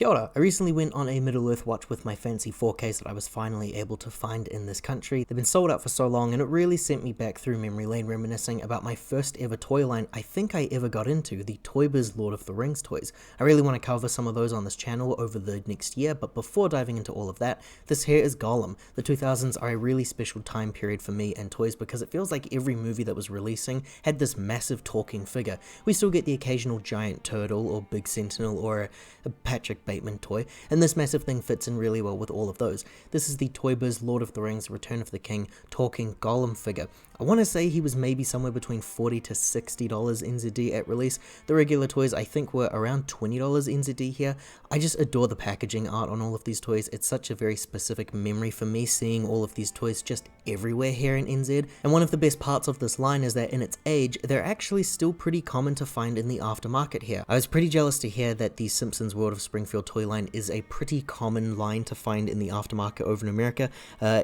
Kia ora. I recently went on a Middle-earth watch with my fancy 4Ks that I was finally able to find in this country. They've been sold out for so long and it really sent me back through memory lane reminiscing about my first ever toy line I think I ever got into, the Toybiz Lord of the Rings toys. I really want to cover some of those on this channel over the next year, but before diving into all of that, this here is Gollum. The 2000s are a really special time period for me and toys because it feels like every movie that was releasing had this massive talking figure. We still get the occasional giant turtle or big sentinel or a Patrick Bateman toy, and this massive thing fits in really well with all of those. This is the Toybiz Lord of the Rings Return of the King Talking Gollum figure. I want to say he was maybe somewhere between $40 to $60 NZD at release. The regular toys I think were around $20 NZD here. I just adore the packaging art on all of these toys. It's such a very specific memory for me seeing all of these toys just everywhere here in NZ, and one of the best parts of this line is that in its age, they're actually still pretty common to find in the aftermarket here. I was pretty jealous to hear that the Simpsons World of Springfield toy line is a pretty common line to find in the aftermarket over in America.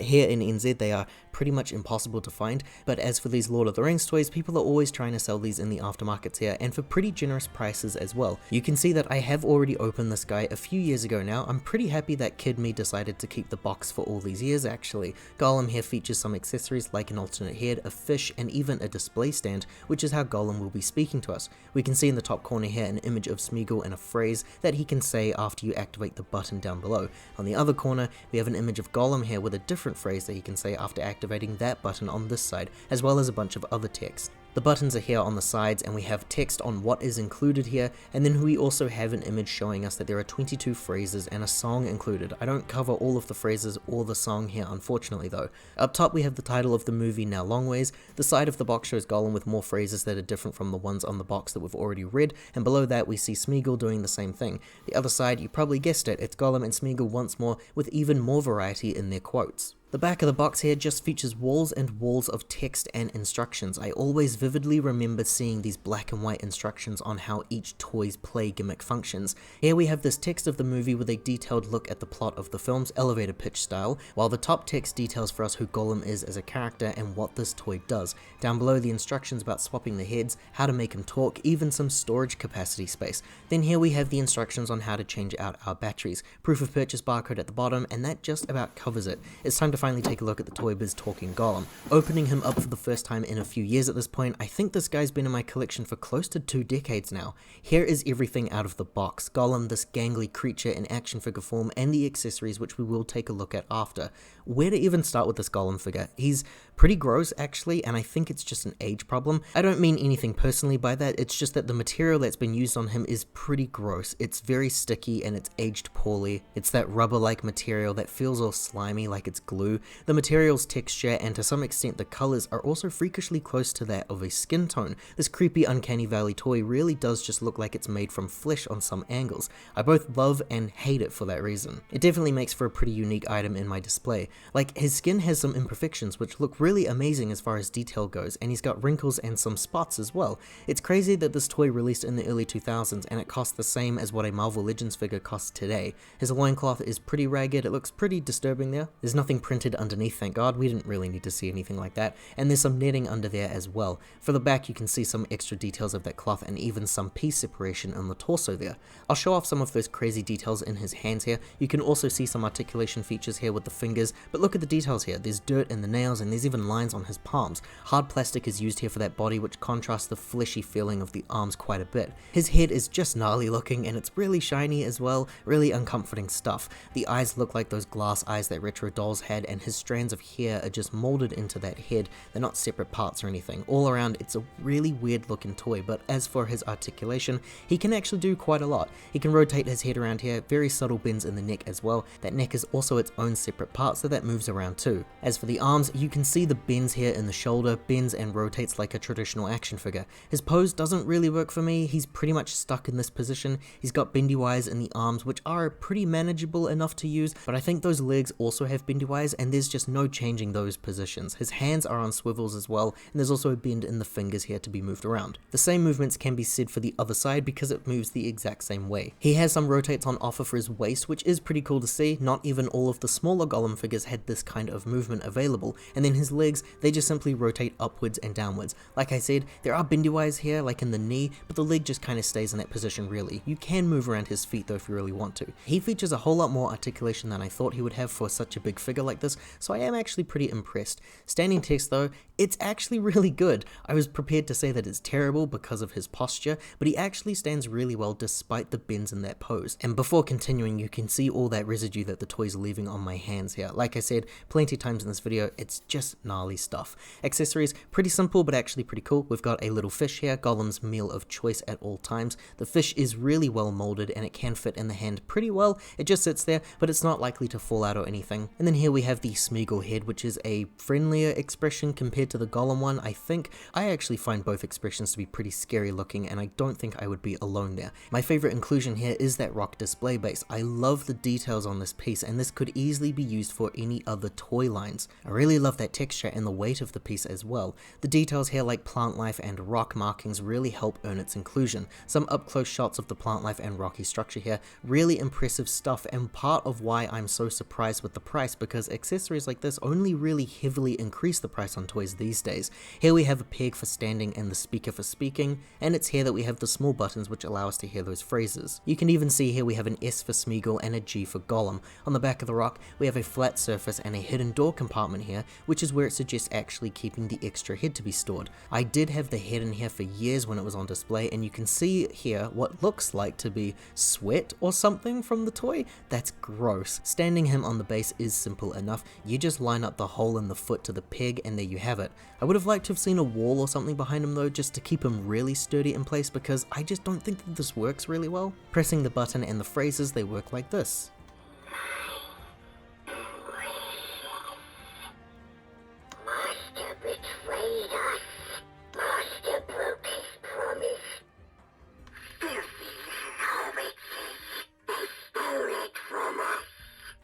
Here in NZ, they are pretty much impossible to find, but as for these Lord of the Rings toys, people are always trying to sell these in the aftermarkets here, and for pretty generous prices as well. You can see that I have already opened this guy a few years ago now. I'm pretty happy that Kid Me decided to keep the box for all these years actually. Gollum here features some accessories like an alternate head, a fish, and even a display stand, which is how Gollum will be speaking to us. We can see in the top corner here an image of Smeagol and a phrase that he can say after you activate the button down below. On the other corner, we have an image of Gollum here with a different phrase that he can say after activating that button on this side, as well as a bunch of other text. The buttons are here on the sides, and we have text on what is included here, and then we also have an image showing us that there are 22 phrases and a song included. I don't cover all of the phrases or the song here unfortunately though. Up top we have the title of the movie, Now Long Ways. The side of the box shows Gollum with more phrases that are different from the ones on the box that we've already read, and below that we see Smeagol doing the same thing. The other side, you probably guessed it, it's Gollum and Smeagol once more with even more variety in their quotes. The back of the box here just features walls and walls of text and instructions. I always vividly remember seeing these black and white instructions on how each toy's play gimmick functions. Here we have this text of the movie with a detailed look at the plot of the film's elevator pitch style, while the top text details for us who Gollum is as a character and what this toy does. Down below, the instructions about swapping the heads, how to make him talk, even some storage capacity space. Then here we have the instructions on how to change out our batteries, proof of purchase barcode at the bottom, and that just about covers it. It's time to finally take a look at the Toybiz Talking Gollum. Opening him up for the first time in a few years at this point, I think this guy's been in my collection for close to 2 decades now. Here is everything out of the box. Gollum, this gangly creature in action figure form, and the accessories which we will take a look at after. Where to even start with this Gollum figure? He's pretty gross actually, and I think it's just an age problem. I don't mean anything personally by that, it's just that the material that's been used on him is pretty gross. It's very sticky and it's aged poorly. It's that rubber-like material that feels all slimy like it's glue. The material's texture and to some extent the colors are also freakishly close to that of a skin tone. This creepy Uncanny Valley toy really does just look like it's made from flesh on some angles. I both love and hate it for that reason. It definitely makes for a pretty unique item in my display. Like, his skin has some imperfections which look really amazing as far as detail goes, and he's got wrinkles and some spots as well. It's crazy that this toy released in the early 2000s and it cost the same as what a Marvel Legends figure costs today. His loincloth is pretty ragged, it looks pretty disturbing there. There's nothing printed underneath, thank god. We didn't really need to see anything like that, and there's some netting under there as well. For the back you can see some extra details of that cloth and even some piece separation in the torso there. I'll show off some of those crazy details in his hands here. You can also see some articulation features here with the fingers, but look at the details here. There's dirt in the nails and there's even lines on his palms. Hard plastic is used here for that body, which contrasts the fleshy feeling of the arms quite a bit. His head is just gnarly looking and it's really shiny as well, really uncomforting stuff. The eyes look like those glass eyes that retro dolls had, and his strands of hair are just molded into that head. They're not separate parts or anything. All around, it's a really weird looking toy, but as for his articulation, he can actually do quite a lot. He can rotate his head around here, very subtle bends in the neck as well. That neck is also its own separate part, so that moves around too. As for the arms, you can see the bends here in the shoulder, bends and rotates like a traditional action figure. His pose doesn't really work for me. He's pretty much stuck in this position. He's got bendy wires in the arms, which are pretty manageable enough to use, but I think those legs also have bendy wires and there's just no changing those positions. His hands are on swivels as well, and there's also a bend in the fingers here to be moved around. The same movements can be said for the other side because it moves the exact same way. He has some rotates on offer for his waist, which is pretty cool to see. Not even all of the smaller Gollum figures had this kind of movement available, and then his legs, they just simply rotate upwards and downwards. Like I said, there are bendy wires here, like in the knee, but the leg just kind of stays in that position really. You can move around his feet though if you really want to. He features a whole lot more articulation than I thought he would have for such a big figure like this, so I am actually pretty impressed. Standing text though, it's actually really good. I was prepared to say that it's terrible because of his posture, but he actually stands really well despite the bends in that pose. And before continuing, you can see all that residue that the toy's leaving on my hands here. Like I said plenty of times in this video, it's just gnarly stuff. Accessories, pretty simple but actually pretty cool. We've got a little fish here, Gollum's meal of choice at all times. The fish is really well molded and it can fit in the hand pretty well. It just sits there, but it's not likely to fall out or anything. And then here we have the Smeagol head, which is a friendlier expression compared to the Gollum one, I think. I actually find both expressions to be pretty scary looking, and I don't think I would be alone there. My favorite inclusion here is that rock display base. I love the details on this piece, and this could easily be used for any other toy lines. I really love that texture and the weight of the piece as well. The details here like plant life and rock markings really help earn its inclusion. Some up close shots of the plant life and rocky structure here, really impressive stuff, and part of why I'm so surprised with the price, because accessories like this only really heavily increase the price on toys these days. Here we have a peg for standing and the speaker for speaking, and it's here that we have the small buttons which allow us to hear those phrases. You can even see here we have an S for Smeagol and a G for Gollum. On the back of the rock we have a flat surface and a hidden door compartment here, which is where it suggests actually keeping the extra head to be stored. I did have the head in here for years when it was on display, and you can see here what looks like to be sweat or something from the toy. That's gross. Standing him on the base is simple enough. You just line up the hole in the foot to the peg and there you have it. I would have liked to have seen a wall or something behind him though, just to keep him really sturdy in place, because I just don't think that this works really well. Pressing the button and the phrases, they work like this.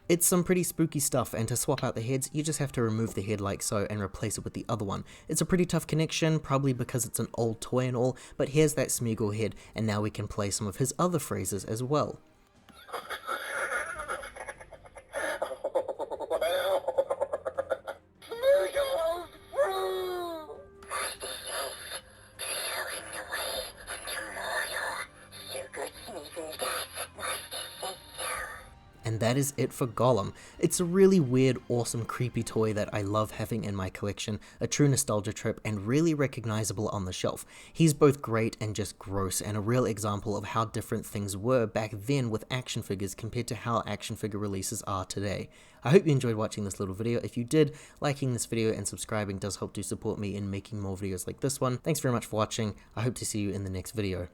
It's some pretty spooky stuff, and to swap out the heads, you just have to remove the head like so and replace it with the other one. It's a pretty tough connection, probably because it's an old toy and all, but here's that Smeagol head, and now we can play some of his other phrases as well. And that is it for Gollum. It's a really weird, awesome, creepy toy that I love having in my collection, a true nostalgia trip, and really recognizable on the shelf. He's both great and just gross, and a real example of how different things were back then with action figures compared to how action figure releases are today. I hope you enjoyed watching this little video. If you did, liking this video and subscribing does help to support me in making more videos like this one. Thanks very much for watching. I hope to see you in the next video.